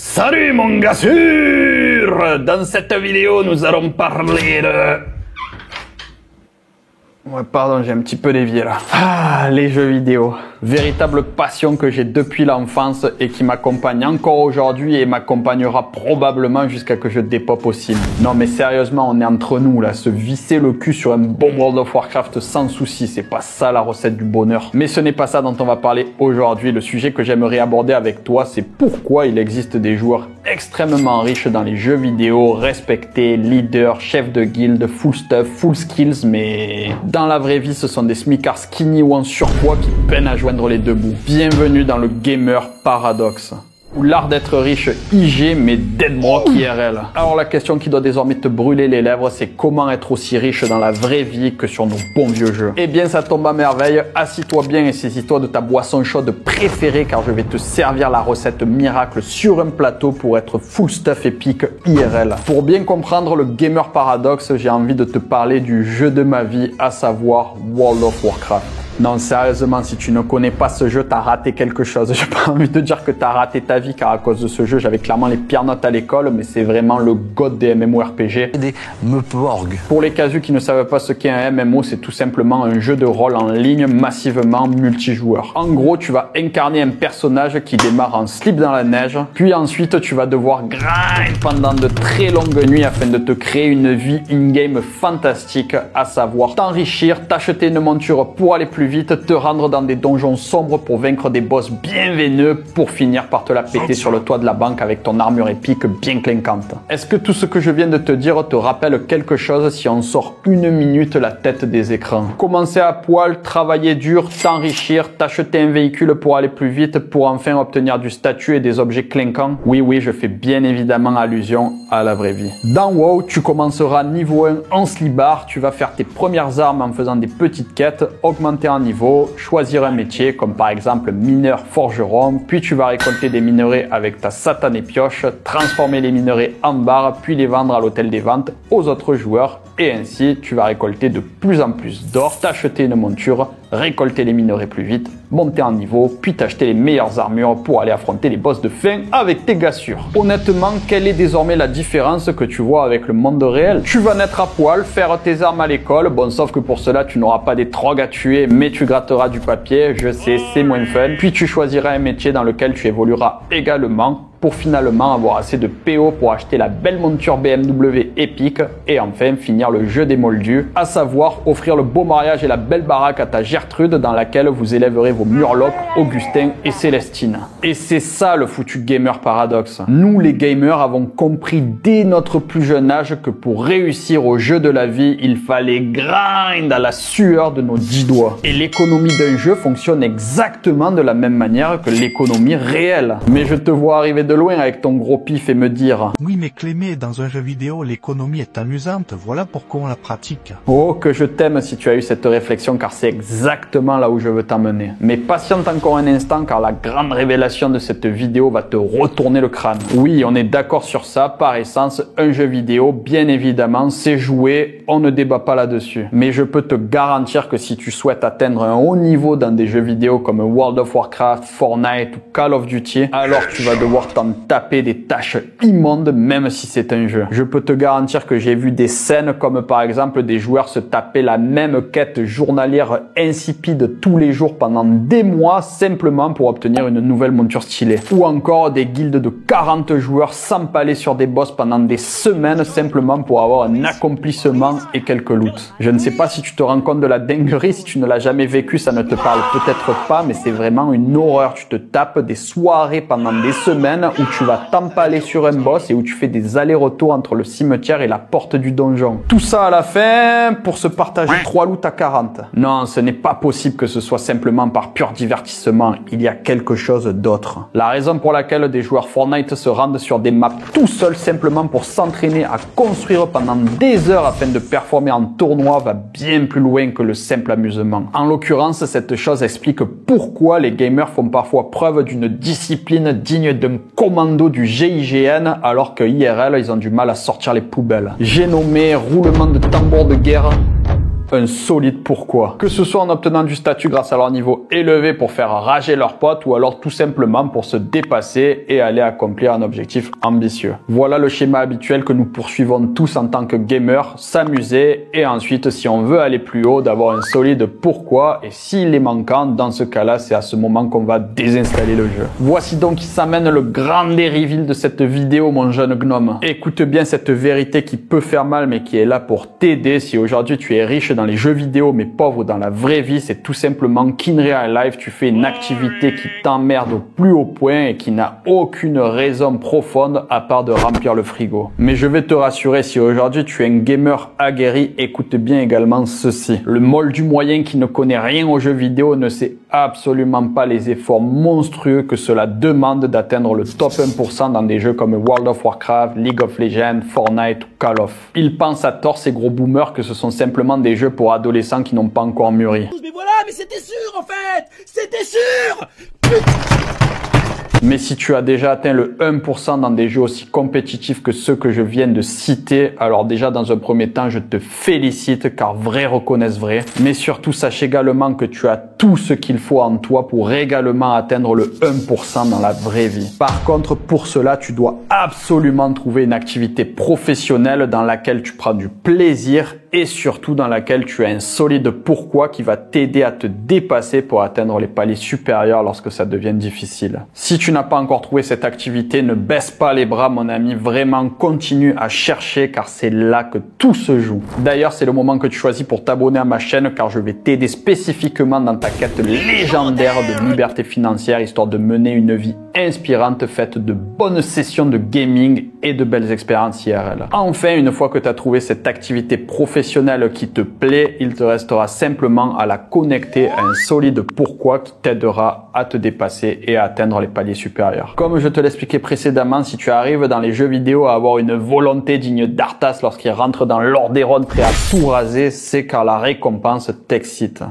Salut mon gars sûr! Dans cette vidéo, nous allons parler de... Ouais, pardon, j'ai un petit peu dévié là. Ah, les jeux vidéo. Véritable passion que j'ai depuis l'enfance et qui m'accompagne encore aujourd'hui et m'accompagnera probablement jusqu'à que je dépop au cime. Non mais sérieusement, on est entre nous là, se visser le cul sur un bon World of Warcraft sans souci, c'est pas ça la recette du bonheur. Mais ce n'est pas ça dont on va parler aujourd'hui. Le sujet que j'aimerais aborder avec toi, c'est pourquoi il existe des joueurs extrêmement riches dans les jeux vidéo, respectés, leaders, chefs de guilde, full stuff, full skills, mais dans la vraie vie, ce sont des smicards skinny ou en surpoids qui peinent à joindre les deux bouts. Bienvenue dans le Gamer Paradoxe, ou l'art d'être riche IG mais dead broke IRL. Alors la question qui doit désormais te brûler les lèvres, c'est comment être aussi riche dans la vraie vie que sur nos bons vieux jeux. Eh bien ça tombe à merveille, assis-toi bien et saisis-toi de ta boisson chaude préférée car je vais te servir la recette miracle sur un plateau pour être full stuff épique IRL. Pour bien comprendre le Gamer Paradoxe, j'ai envie de te parler du jeu de ma vie, à savoir World of Warcraft. Non, sérieusement, si tu ne connais pas ce jeu, t'as raté quelque chose. J'ai pas envie de dire que t'as raté ta vie, car à cause de ce jeu, j'avais clairement les pires notes à l'école, mais c'est vraiment le god des MMORPG. Des meuporg. Pour les casus qui ne savent pas ce qu'est un MMO, c'est tout simplement un jeu de rôle en ligne massivement multijoueur. En gros, tu vas incarner un personnage qui démarre en slip dans la neige, puis ensuite tu vas devoir grind pendant de très longues nuits afin de te créer une vie in-game fantastique, à savoir t'enrichir, t'acheter une monture pour aller plus vite, te rendre dans des donjons sombres pour vaincre des boss bien veineux pour finir par te la péter sur le toit de la banque avec ton armure épique bien clinquante. Est-ce que tout ce que je viens de te dire te rappelle quelque chose si on sort une minute la tête des écrans? Commencer à poil, travailler dur, t'enrichir, t'acheter un véhicule pour aller plus vite pour enfin obtenir du statut et des objets clinquants? Oui, je fais bien évidemment allusion à la vraie vie. Dans WoW, tu commenceras niveau 1 en slibard, tu vas faire tes premières armes en faisant des petites quêtes, augmenter en niveau, choisir un métier comme par exemple mineur forgeron, puis tu vas récolter des minerais avec ta satanée pioche, transformer les minerais en barres, puis les vendre à l'hôtel des ventes aux autres joueurs, et ainsi tu vas récolter de plus en plus d'or, t'acheter une monture, récolter les minerais plus vite, monter en niveau, puis t'acheter les meilleures armures pour aller affronter les boss de fin avec tes gassures. Honnêtement, quelle est désormais la différence que tu vois avec le monde réel? Tu vas naître à poil, faire tes armes à l'école, bon sauf que pour cela tu n'auras pas des trogs à tuer, mais tu gratteras du papier, je sais, c'est moins fun, puis tu choisiras un métier dans lequel tu évolueras également, pour finalement avoir assez de PO pour acheter la belle monture BMW épique et enfin finir le jeu des moldus, à savoir offrir le beau mariage et la belle baraque à ta Gertrude dans laquelle vous élèverez vos Murlocs, Augustin et Célestine. Et c'est ça le foutu Gamer Paradoxe. Nous les gamers avons compris dès notre plus jeune âge que pour réussir au jeu de la vie, il fallait grind à la sueur de nos 10 doigts. Et l'économie d'un jeu fonctionne exactement de la même manière que l'économie réelle. Mais je te vois arriver de loin avec ton gros pif et me dire Oui mais Clémé, dans un jeu vidéo, l'économie est amusante, voilà pourquoi on la pratique. Oh, que je t'aime si tu as eu cette réflexion car c'est exactement là où je veux t'emmener. Mais patiente encore un instant car la grande révélation de cette vidéo va te retourner le crâne. Oui, on est d'accord sur ça, par essence, un jeu vidéo, bien évidemment, c'est joué, on ne débat pas là-dessus. Mais je peux te garantir que si tu souhaites atteindre un haut niveau dans des jeux vidéo comme World of Warcraft, Fortnite ou Call of Duty, alors tu vas devoir t'en taper des tâches immondes même si c'est un jeu. Je peux te garantir que j'ai vu des scènes comme par exemple des joueurs se taper la même quête journalière insipide tous les jours pendant des mois simplement pour obtenir une nouvelle monture stylée. Ou encore des guildes de 40 joueurs s'empaler sur des boss pendant des semaines simplement pour avoir un accomplissement et quelques loots. Je ne sais pas si tu te rends compte de la dinguerie, si tu ne l'as jamais vécu ça ne te parle peut-être pas, mais c'est vraiment une horreur. Tu te tapes des soirées pendant des semaines où tu vas t'empaler sur un boss et où tu fais des allers-retours entre le cimetière et la porte du donjon. Tout ça à la fin pour se partager 3 loots à 40. Non, ce n'est pas possible que ce soit simplement par pur divertissement. Il y a quelque chose d'autre. La raison pour laquelle des joueurs Fortnite se rendent sur des maps tout seuls simplement pour s'entraîner à construire pendant des heures afin de performer en tournoi va bien plus loin que le simple amusement. En l'occurrence, cette chose explique pourquoi les gamers font parfois preuve d'une discipline digne d'un commando du GIGN alors que IRL ils ont du mal à sortir les poubelles. J'ai nommé roulement de tambour de guerre un solide pourquoi. Que ce soit en obtenant du statut grâce à leur niveau élevé pour faire rager leurs potes ou alors tout simplement pour se dépasser et aller accomplir un objectif ambitieux. Voilà le schéma habituel que nous poursuivons tous en tant que gamers, s'amuser et ensuite si on veut aller plus haut d'avoir un solide pourquoi et s'il est manquant, dans ce cas-là c'est à ce moment qu'on va désinstaller le jeu. Voici donc qui s'amène le grand reveal de cette vidéo mon jeune gnome. Écoute bien cette vérité qui peut faire mal mais qui est là pour t'aider. Si aujourd'hui tu es riche dans les jeux vidéo mais pauvre dans la vraie vie, c'est tout simplement qu'in real life tu fais une activité qui t'emmerde au plus haut point et qui n'a aucune raison profonde à part de remplir le frigo. Mais je vais te rassurer, si aujourd'hui tu es un gamer aguerri, écoute bien également ceci. Le moldu moyen qui ne connaît rien aux jeux vidéo ne sait absolument pas les efforts monstrueux que cela demande d'atteindre le top 1% dans des jeux comme World of Warcraft, League of Legends, Fortnite ou Call of. Ils pensent à tort ces gros boomers que ce sont simplement des jeux pour adolescents qui n'ont pas encore mûri. Mais voilà, mais c'était sûr en fait! C'était sûr! Mais si tu as déjà atteint le 1% dans des jeux aussi compétitifs que ceux que je viens de citer, alors déjà dans un premier temps, je te félicite car vrai reconnaissent vrai. Mais surtout, sache également que tu as tout ce qu'il faut en toi pour également atteindre le 1% dans la vraie vie. Par contre, pour cela, tu dois absolument trouver une activité professionnelle dans laquelle tu prends du plaisir et surtout dans laquelle tu as un solide pourquoi qui va t'aider à te dépasser pour atteindre les paliers supérieurs lorsque ça devient difficile. Si tu n'as pas encore trouvé cette activité, ne baisse pas les bras mon ami, vraiment continue à chercher car c'est là que tout se joue. D'ailleurs, c'est le moment que tu choisis pour t'abonner à ma chaîne car je vais t'aider spécifiquement dans ta quête légendaire de liberté financière histoire de mener une vie inspirante faite de bonnes sessions de gaming et de belles expériences IRL. Enfin, une fois que tu as trouvé cette activité professionnelle qui te plaît, il te restera simplement à la connecter à un solide pourquoi qui t'aidera à te dépasser et à atteindre les paliers supérieurs. Comme je te l'expliquais précédemment, si tu arrives dans les jeux vidéo à avoir une volonté digne d'Arthas lorsqu'il rentre dans l'Ordaeron prêt à tout raser, c'est car la récompense t'excite.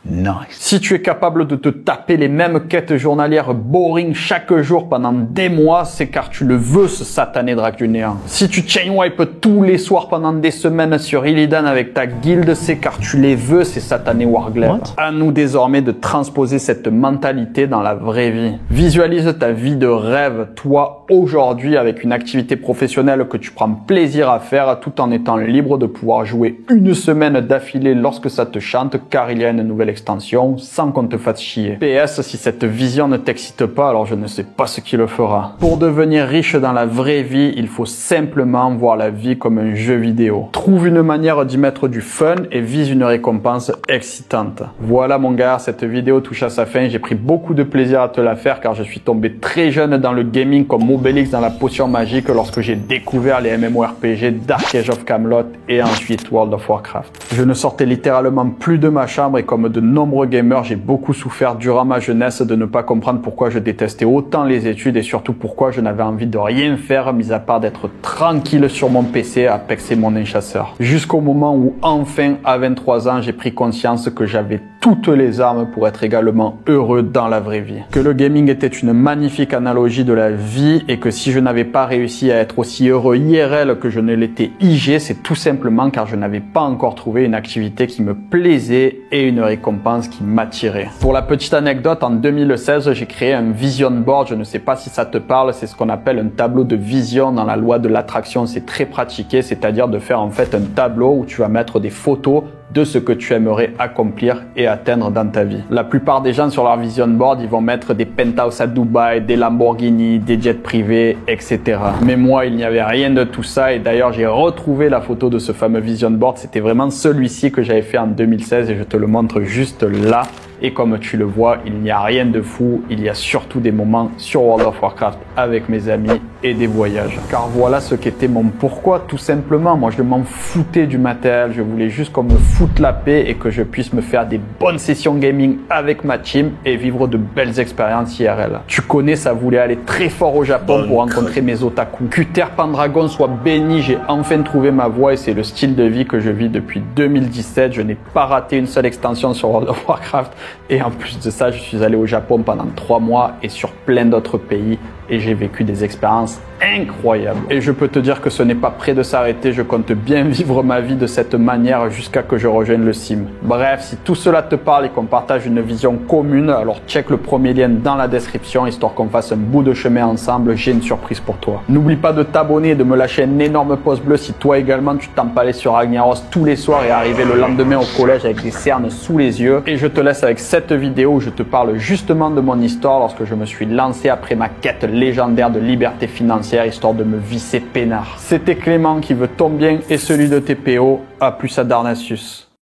Nice. Si tu es capable de te taper les mêmes quêtes journalières boring chaque jour pendant des mois, c'est car tu le veux ce satané drac du néant. Si tu chain wipe tous les soirs pendant des semaines sur Illidan avec ta guilde, c'est car tu les veux ces satanés warglaives. À nous désormais de transposer cette mentalité dans la vraie vie. Visualise ta vie de rêve, toi aujourd'hui avec une activité professionnelle que tu prends plaisir à faire tout en étant libre de pouvoir jouer une semaine d'affilée lorsque ça te chante car il y a une nouvelle extension sans qu'on te fasse chier. PS, si cette vision ne t'excite pas, alors je ne sais pas ce qui le fera. Pour devenir riche dans la vraie vie, il faut simplement voir la vie comme un jeu vidéo. Trouve une manière d'y mettre du fun et vise une récompense excitante. Voilà mon gars, cette vidéo touche à sa fin. J'ai pris beaucoup de plaisir à te la faire car je suis tombé très jeune dans le gaming comme Obélix dans la potion magique lorsque j'ai découvert les MMORPG Dark Age of Camelot et ensuite World of Warcraft. Je ne sortais littéralement plus de ma chambre et comme de nombreux gamers, j'ai beaucoup souffert durant ma jeunesse de ne pas comprendre pourquoi je détestais autant les études et surtout pourquoi je n'avais envie de rien faire mis à part d'être tranquille sur mon PC à pexer mon nain chasseur. Jusqu'au moment où enfin, à 23 ans, j'ai pris conscience que j'avais toutes les armes pour être également heureux dans la vraie vie. Que le gaming était une magnifique analogie de la vie et que si je n'avais pas réussi à être aussi heureux IRL que je ne l'étais IG, c'est tout simplement car je n'avais pas encore trouvé une activité qui me plaisait et une récompense qui m'attirait. Pour la petite anecdote, en 2016, j'ai créé un vision board. Je ne sais pas si ça te parle. C'est ce qu'on appelle un tableau de vision dans la loi de l'attraction. C'est très pratiqué, c'est-à-dire de faire en fait un tableau où tu vas mettre des photos de ce que tu aimerais accomplir et atteindre dans ta vie. La plupart des gens sur leur vision board, ils vont mettre des penthouses à Dubaï, des Lamborghini, des jets privés, etc. Mais moi, il n'y avait rien de tout ça et d'ailleurs, j'ai retrouvé la photo de ce fameux vision board. C'était vraiment celui-ci que j'avais fait en 2016 et je te le montre juste là. Et comme tu le vois, il n'y a rien de fou, il y a surtout des moments sur World of Warcraft avec mes amis et des voyages. Car voilà ce qu'était mon pourquoi, tout simplement. Moi, je m'en foutais du matériel, je voulais juste qu'on me foute la paix et que je puisse me faire des bonnes sessions gaming avec ma team et vivre de belles expériences IRL. Tu connais, ça voulait aller très fort au Japon pour rencontrer mes otaku. Qu'Uther Pendragon soit béni, j'ai enfin trouvé ma voie et c'est le style de vie que je vis depuis 2017. Je n'ai pas raté une seule extension sur World of Warcraft. Et en plus de ça, je suis allé au Japon pendant 3 mois et sur plein d'autres pays et j'ai vécu des expériences incroyables. Et je peux te dire que ce n'est pas près de s'arrêter, je compte bien vivre ma vie de cette manière jusqu'à que je rejoigne le CIM. Bref, si tout cela te parle et qu'on partage une vision commune, alors check le premier lien dans la description histoire qu'on fasse un bout de chemin ensemble, j'ai une surprise pour toi. N'oublie pas de t'abonner et de me lâcher un énorme pouce bleu si toi également tu t'empalais sur Ragnaros tous les soirs et arrivé le lendemain au collège avec des cernes sous les yeux. Et je te laisse avec cette vidéo où je te parle justement de mon histoire lorsque je me suis lancé après ma quête légendaire de liberté financière histoire de me visser peinard. C'était Clément qui veut ton bien et celui de TPO. À plus à Darnassus.